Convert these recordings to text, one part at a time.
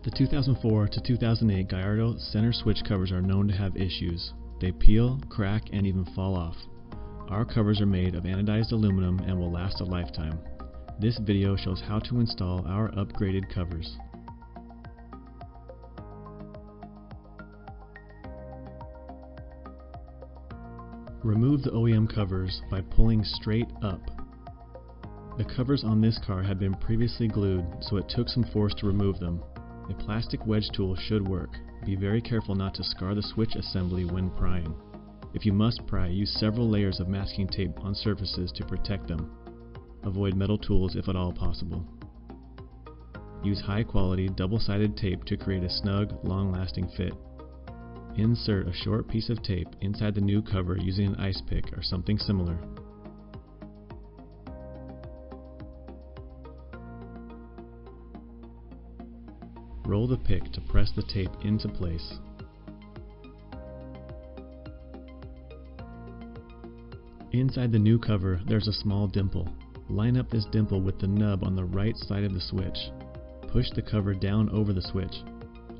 The 2004 to 2008 Gallardo center switch covers are known to have issues. They peel, crack, and even fall off. Our covers are made of anodized aluminum and will last a lifetime. This video shows how to install our upgraded covers. Remove the OEM covers by pulling straight up. The covers on this car had been previously glued, so it took some force to remove them. A plastic wedge tool should work. Be very careful not to scar the switch assembly when prying. If you must pry, use several layers of masking tape on surfaces to protect them. Avoid metal tools if at all possible. Use high-quality, double-sided tape to create a snug, long-lasting fit. Insert a short piece of tape inside the new cover using an ice pick or something similar. Roll the pick to press the tape into place. Inside the new cover, there's a small dimple. Line up this dimple with the nub on the right side of the switch. Push the cover down over the switch.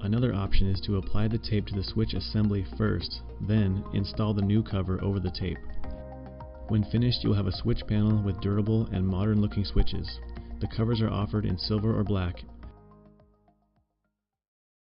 Another option is to apply the tape to the switch assembly first, then install the new cover over the tape. When finished, you'll have a switch panel with durable and modern looking switches. The covers are offered in silver or black